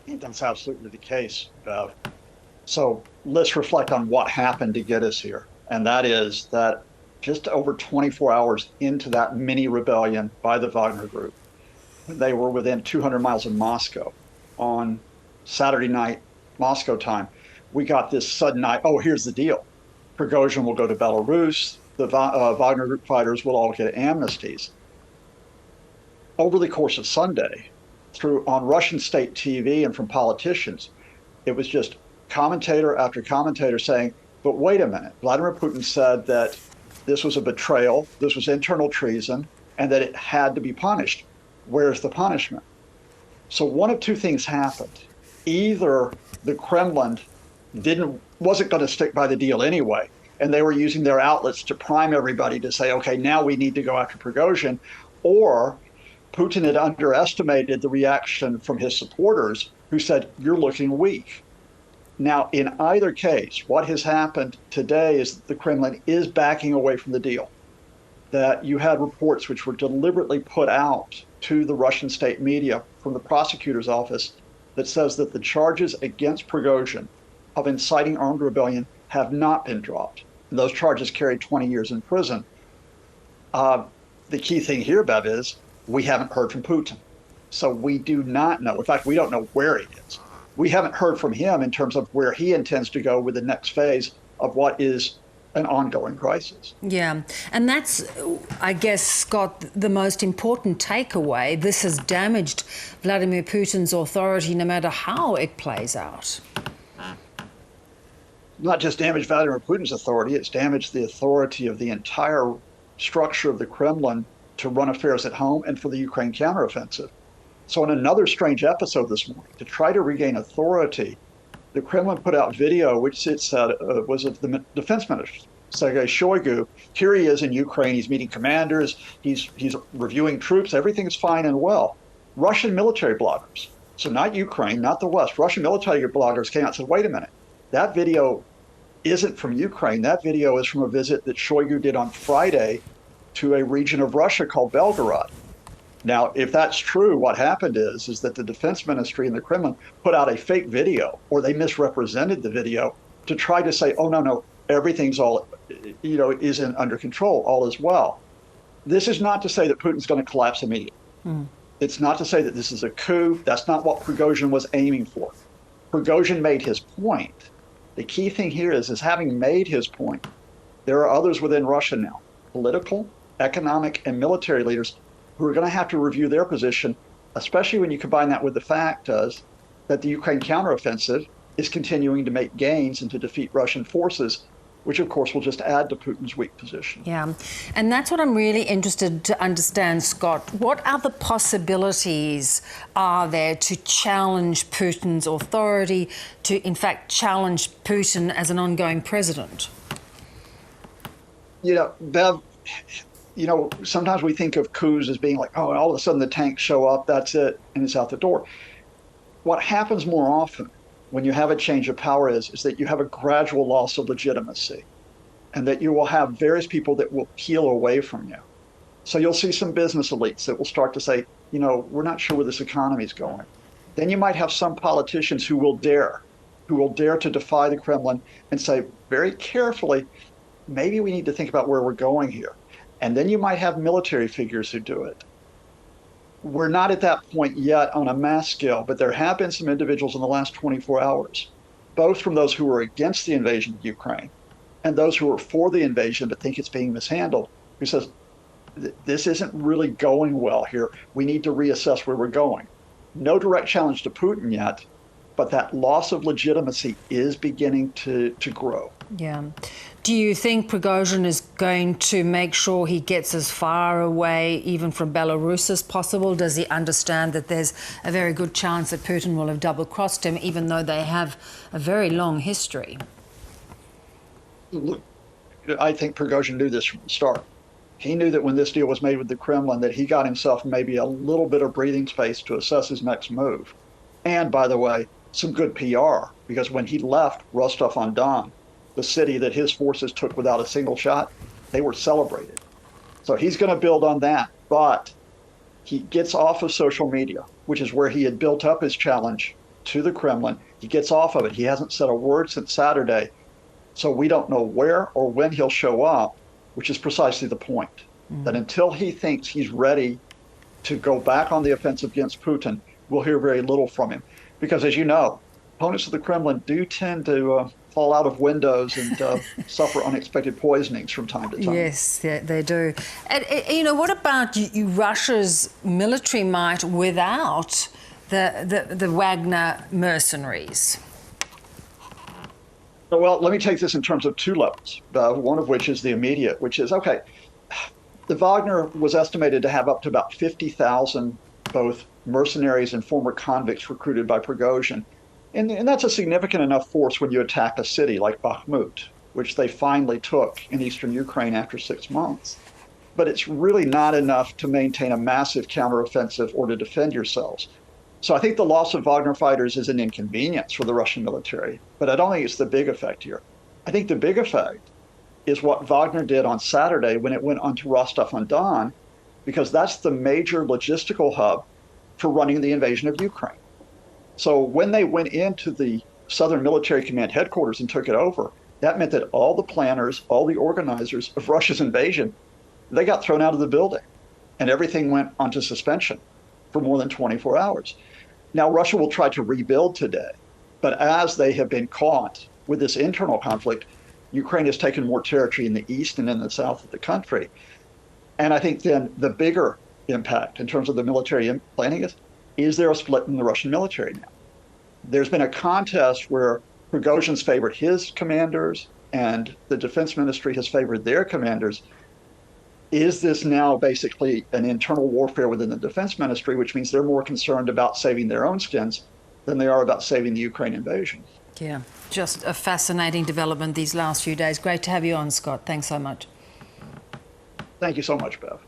think that's absolutely the case, Bev. So let's reflect on what happened to get us here. And that is that just over 24 hours into that mini rebellion by the Wagner Group, when they were within 200 miles of Moscow on Saturday night, Moscow time, we got this sudden night. Oh, here's the deal. Prigozhin will go to Belarus. The Wagner Group fighters will all get amnesties. Over the course of Sunday, through on Russian state TV and from politicians, it was just commentator after commentator saying, but wait a minute, Vladimir Putin said that this was a betrayal, this was internal treason, and that it had to be punished. Where's the punishment? So one of two things happened. Either the Kremlin wasn't going to stick by the deal anyway, and they were using their outlets to prime everybody to say, okay, now we need to go after Prigozhin, or Putin had underestimated the reaction from his supporters who said, you're looking weak. Now, in either case, what has happened today is that the Kremlin is backing away from the deal. That you had reports which were deliberately put out to the Russian state media from the prosecutor's office that says that the charges against Prigozhin of inciting armed rebellion have not been dropped. And those charges carry 20 years in prison. The key thing here, Bev, is we haven't heard from Putin. So we do not know. In fact, we don't know where he is. We haven't heard from him in terms of where he intends to go with the next phase of what is an ongoing crisis. Yeah, and that's, I guess, Scott, the most important takeaway. This has damaged Vladimir Putin's authority no matter how it plays out. Not just damaged Vladimir Putin's authority, it's damaged the authority of the entire structure of the Kremlin to run affairs at home and for the Ukraine counteroffensive. So in another strange episode this morning, to try to regain authority, the Kremlin put out video, which it said was of the defense minister, Sergei Shoigu. Here he is in Ukraine. He's meeting commanders. He's reviewing troops. Everything's fine and well. Russian military bloggers, so not Ukraine, not the West, Russian military bloggers came out and said, wait a minute, that video isn't from Ukraine. That video is from a visit that Shoigu did on Friday to a region of Russia called Belgorod. Now, if that's true, what happened is that the defense ministry and the Kremlin put out a fake video, or they misrepresented the video to try to say, oh, no, everything's all, isn't under control, all is well. This is not to say that Putin's going to collapse immediately. It's not to say that this is a coup. That's not what Prigozhin was aiming for. Prigozhin made his point. The key thing here is having made his point, there are others within Russia now, political, economic, and military leaders who are going to have to review their position, especially when you combine that with the fact that the Ukraine counteroffensive is continuing to make gains and to defeat Russian forces, which of course will just add to Putin's weak position. Yeah, and that's what I'm really interested to understand, Scott. What other possibilities are there to challenge Putin's authority, to in fact challenge Putin as an ongoing president? Bev, sometimes we think of coups as being like, oh, all of a sudden the tanks show up, that's it, and it's out the door. What happens more often when you have a change of power is that you have a gradual loss of legitimacy, and that you will have various people that will peel away from you. So you'll see some business elites that will start to say, we're not sure where this economy is going. Then you might have some politicians who will dare to defy the Kremlin and say very carefully, maybe we need to think about where we're going here. And then you might have military figures who do it. We're not at that point yet on a mass scale, but there have been some individuals in the last 24 hours, both from those who were against the invasion of Ukraine and those who were for the invasion but think it's being mishandled, who says, this isn't really going well here. We need to reassess where we're going. No direct challenge to Putin yet, but that loss of legitimacy is beginning to grow. Yeah. Do you think Prigozhin is going to make sure he gets as far away, even from Belarus, as possible? Does he understand that there's a very good chance that Putin will have double-crossed him, even though they have a very long history? Look, I think Prigozhin knew this from the start. He knew that when this deal was made with the Kremlin, that he got himself maybe a little bit of breathing space to assess his next move. And, by the way, some good PR, because when he left Rostov-on-Don, the city that his forces took without a single shot, they were celebrated. So he's going to build on that, but he gets off of social media, which is where he had built up his challenge to the Kremlin. He gets off of it. He hasn't said a word since Saturday. So we don't know where or when he'll show up, which is precisely the point. That until he thinks he's ready to go back on the offensive against Putin, we'll hear very little from him. Because as you know, opponents of the Kremlin do tend to fall out of windows and suffer unexpected poisonings from time to time. Yes, yeah, they do. And, what about Russia's military might without the Wagner mercenaries? Well, let me take this in terms of two levels, one of which is the immediate, which is, okay, the Wagner was estimated to have up to about 50,000 both mercenaries and former convicts recruited by Prigozhin. And that's a significant enough force when you attack a city like Bakhmut, which they finally took in eastern Ukraine after 6 months. But it's really not enough to maintain a massive counteroffensive or to defend yourselves. So I think the loss of Wagner fighters is an inconvenience for the Russian military, but I don't think it's the big effect here. I think the big effect is what Wagner did on Saturday when it went onto Rostov-on-Don, because that's the major logistical hub for running the invasion of Ukraine. So when they went into the Southern Military Command headquarters and took it over, that meant that all the planners, all the organizers of Russia's invasion, they got thrown out of the building, and everything went onto suspension for more than 24 hours. Now, Russia will try to rebuild today, but as they have been caught with this internal conflict, Ukraine has taken more territory in the east and in the south of the country. And I think then the bigger impact in terms of the military planning is there a split in the Russian military now? There's been a contest where Prigozhin's favored his commanders and the defense ministry has favored their commanders. Is this now basically an internal warfare within the defense ministry, which means they're more concerned about saving their own skins than they are about saving the Ukraine invasion? Yeah, just a fascinating development these last few days. Great to have you on, Scott. Thanks so much. Thank you so much, Bev.